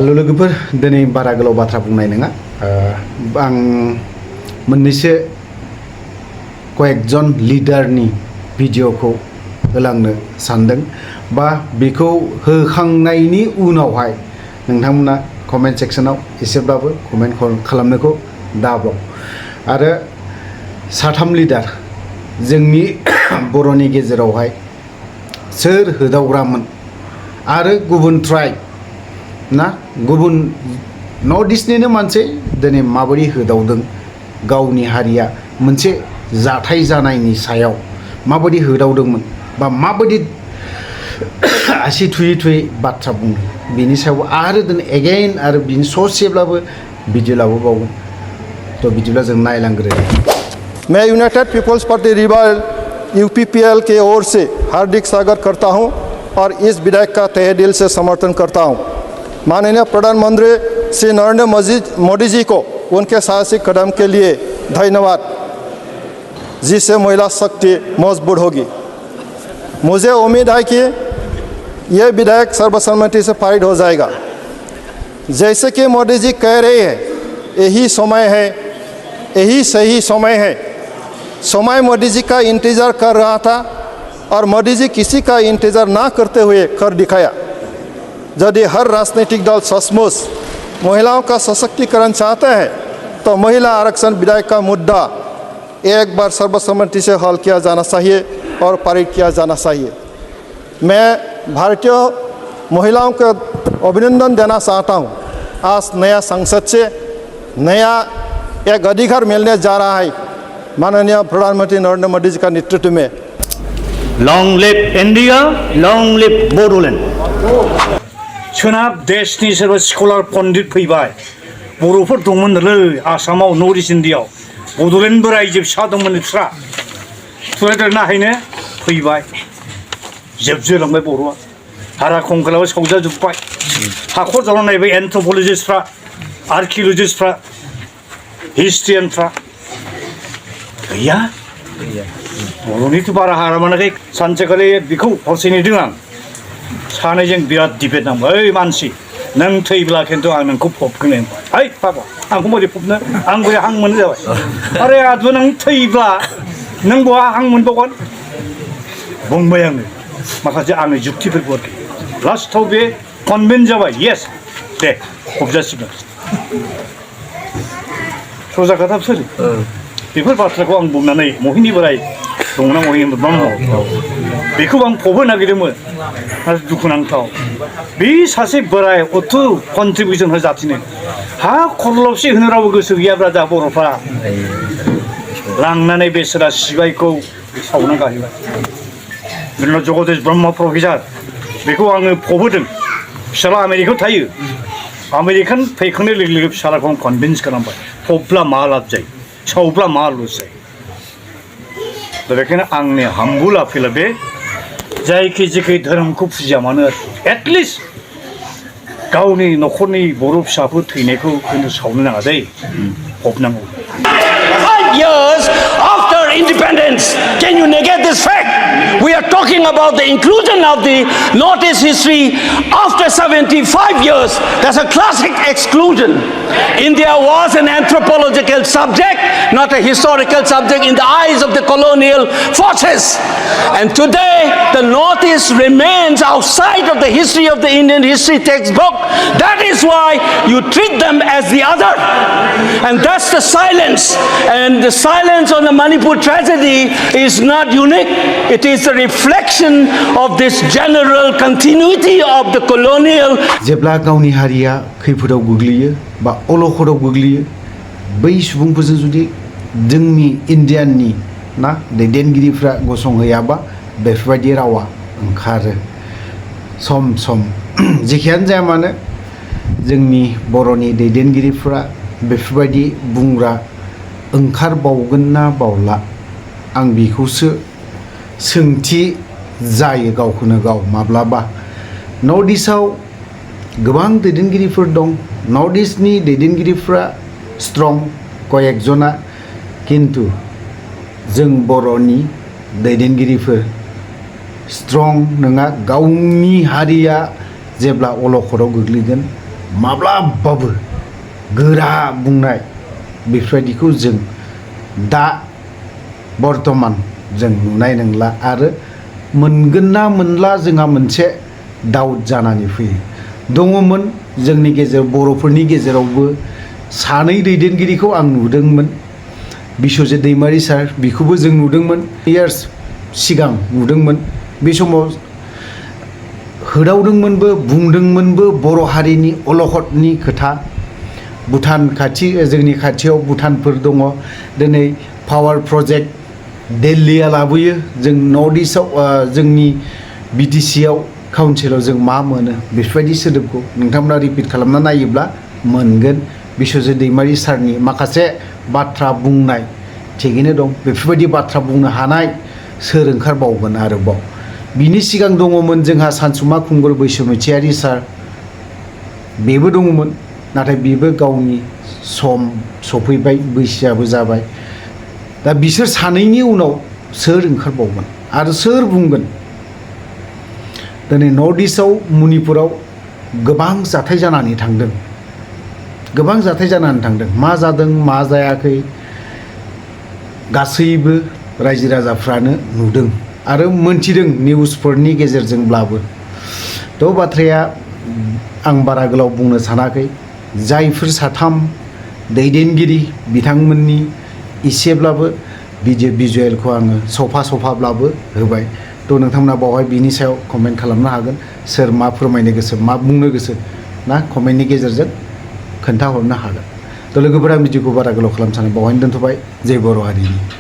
लोगोफोर दिनै बारा गोलाव बाथ्रा बुंनाय नङा आं मोननैसो कয়েকজন लिडारनि भिडिअखौ होलांनो सानदों बा बेखौ होखांनायनि उनावहाय नोंथांमोना कमेन्ट सेक्सनाव एसेब्लाबो कमेन्ट खालामनोखौ दाबाव आरो साथाम लिडार जोंनि बर'नि गेजेरावहाय सोर होदावग्रामोन आरो गुबुन ट्राइब ना गुबुन नर्थ इस्टनिनो मानसि दिनै माबायदि होदावदों गावनि हारिया मोनसे जाथाय जानायनि सायाव माबायदि होदावदोंमोन बा माबायदि आसि थुयै थुयै बाथ्रा बुंदों बिनि सायाव आरो दिनै एगेइन आरो बिनि ससेब्लाबो भिडिअ लाबोबावगोन थ' बिदिब्ला जों नायलांग्रो। मैं यूनाइटेड पीपल्स पार्टी रिवाल यूपीपीएल के ओर से हार्दिक स्वागत करता हूं और इस विधेयक का तहे दिल से समर्थन करता हूं। माननीय प्रधानमंत्री श्री नरेंद्र मोदी जी को उनके साहसिक कदम के लिए धन्यवाद, जिससे महिला शक्ति मजबूत होगी। मुझे उम्मीद है कि यह विधेयक सर्वसम्मति से पारित हो जाएगा। जैसे कि मोदी जी कह रहे हैं, यही समय है, यही सही समय है। समय मोदी जी का इंतज़ार कर रहा था और मोदी जी किसी का इंतज़ार ना करते हुए कर दिखाया। यदि हर राजनीतिक दल सचमुच महिलाओं का सशक्तिकरण चाहते हैं तो महिला आरक्षण विधेयक का मुद्दा एक बार सर्वसम्मति से हल किया जाना चाहिए और पारित किया जाना चाहिए। मैं भारतीय महिलाओं को अभिनंदन देना चाहता हूं। आज नया संसद से नया एक अधिकार मिलने जा रहा है माननीय प्रधानमंत्री नरेंद्र मोदी जी का नेतृत्व में। Long live India, long live Bodoland. सोनाब देशनि सोरबा स्कलार पण्डित फैबाय, बर'फोर दंमोनलै आसामाव नर्थ इस्ट इण्डियाव बड'लेण्डबो रायजो फिसा दंमोन बिस्रा थुरायदेरनाहायनो फैबाय, जोबजोलांबाय बर'आ, हारा कंकलाबो सावजाजोब्बाय, हाखर जावना नायबाय एन्थ्रपलजिस्टफ्रा, आर्किअलजिस्टफ्रा, हिस्ट्रियानफ्रा गैया। बर'निथ' बारा हारा मोनाखै। सानसेखालि बेखौ हरसे नेदों आं, सानैजों बिराद डिबेट नांबाय। ओइ मानसि, नों थैब्ला खिन्थु आं नोंखौ फबगोन होनबाय। ओइ बाबा, आंखौ बोरै फबनो, आं बोरै हां मोनो जाबाय। आरे आदबो नों थैब्ला नों बहा हां मोनबावगोन बुंबाय आङो माखासे आंनि जुक्तिफोरखौ आरोखि। लास्टआव बे कनभिन्स जाबाय, येस दे फबजासिगोन। सजा खोथा सोरो बेफोर बाथ्राखौ आं बुंनानै महिनी बोराय दंना महिनी ब्रह्म बेखौ आं फबनो नागिरदोंमोन आरो दुखुनांथाव बे सासे बोराय अथ' कन्ट्रिबिउसन हो जाथिनो हा खरलबसे होनो रावबो गोसो गैयाब्रा दा बर'फ्रा लांनानै बेसोरा सिबायखौ सावना गाहैबाय। बिदिनो जगदेश ब्रह्म प्रफेसार बेखौ आङो फबोदों। फिसाला आमेरिकायाव थायो, आमेरिकान फैखांनाय लोगो लोगो फिसालाखौ आं कनभिन्स खालामबाय फबब्ला मा लाब जायो, सावब्ला मा लस जायो। दा बेखायनो आंनि हाम्बुल आपिला बे जायखि जेखि धोरोमखौ फुजिया मानो एटलिस्ट गावनि न'खरनि बर' फिसाफोर थैनायखौ खिन्थु सावनो नाङा दै, फबनांगौ। 5 years after independence, can you negate this fact? We are talking about the inclusion of the Northeast history after 75 years. That's a classic exclusion. India was an anthropological subject, not a historical subject in the eyes of the colonial forces. And today, the Northeast remains outside of the history of the Indian history textbook. That is why you treat them as the other. And that's the silence. And the silence on the Manipur tragedy is not unique. It is a reflection of this general continuity of the colonial. जेब्ला गावनि हारिया खैफोदाव गोग्लैयो बा अलखदाव गोग्लैयो बै सुबुंफोरजों जुदि जोंनि इन्डियाननि ना दैदेनगिरिफ्रा गसंहैयाबा बेफोरबायदि रावा ओंखारो सम सम। जेखियानो जाया मानो जोंनि बर'नि दैदेनगिरिफ्रा बेफोरबायदि बुंग्रा ओंखारबावगोन ना बावला आं बेखौसो सोंथि जायो गावखौनो गाव माब्लाबा। नर्थ इस्टआव गोबां दैदेनगिरिफोर दं, नर्थ इस्टनि दैदेनगिरिफ्रा स्ट्रं कয়েকजना, किन्तु जों बर'नि दैदेनगिरिफोर स्ट्रं नङा। गावनि हारिया जेब्ला अलखदाव गोग्लैगोन माब्लाबाबो गोरा बुंनाय बेफोरबायदिखौ जों दा बर्तमान जों नुनाय नंला आरो मोनगोन ना मोनला जोंहा मोनसे डाउट जानानै फैयो। दङमोन जोंनि गेजेराव बर'फोरनि गेजेरावबो सानै दैदेनगिरिखौ आं नुदोंमोन। बिश्वजित दैमारि सार बिखौबो जों नुदोंमोन, इयार्स सिगां नुदोंमोन। बे समाव होदावदोंमोनबो बुंदोंमोनबो बर' हारिनि अलखदनि खोथा। भुटान खाथि, जोंनि खाथियाव भुटानफोर दङ। दिनै पावार प्रजेक्ट दिल्लीया लाबोयो, जों नर्थ इस्टआव जोंनि बिटिसिआव काउन्सिलाव जों मा मोनो बेफोरबायदि सोदोबखौ नोंथांमोना रिपिट खालामना नायोब्ला मोनगोन। बिश्वजित दैमारि सारनि माखासे बाथ्रा बुंनाय थिगैनो दं। बेफोरबायदि बाथ्रा बुंनो हानाय सोर ओंखारबावगोन आरोबाव? बिनि सिगां दङमोन जोंहा सानसुमा खुंगुर बैसोमुथियारि सार, बेबो दङमोन, नाथाय बेबो गावनि सम सफैबाय, बैसोआबो जाबाय। दा बिसोर सानैनि उनाव सोर ओंखारबावगोन आरो सोर बुंगोन? दिनै नर्थ इस्टआव मणिपुराव गोबां जाथाय जानानै थांदों, गोबां जाथाय जानानै थांदों। मा जादों मा जायाखै गासैबो रायजो राजाफ्रानो नुदों आरो मोनथिदों निउसफोरनि गेजेरजोंब्लाबो। थ' बाथ्राया आं बारा गोलाव बुंनो सानाखै। जायफोर साथाम दैदेनगिरि बिथांमोननि एसेब्लाबो भिजुवेलखौ आङो सफाब्लाबो होबाय। थ' नोंथांमोना बावहाय बिनि सायाव कमेन्ट खालामनो हागोन। सोर मा फोरमायनो गोसो, मा बुंनो गोसो ना कमेन्टनि गेजेरजों खोन्थाहरनो हागोन। थ' लोगोफोरा भिडिअखौ बारा गोलाव खालामनो सानो बावहायनो दोनथ'बाय। जय बर' हारिनि।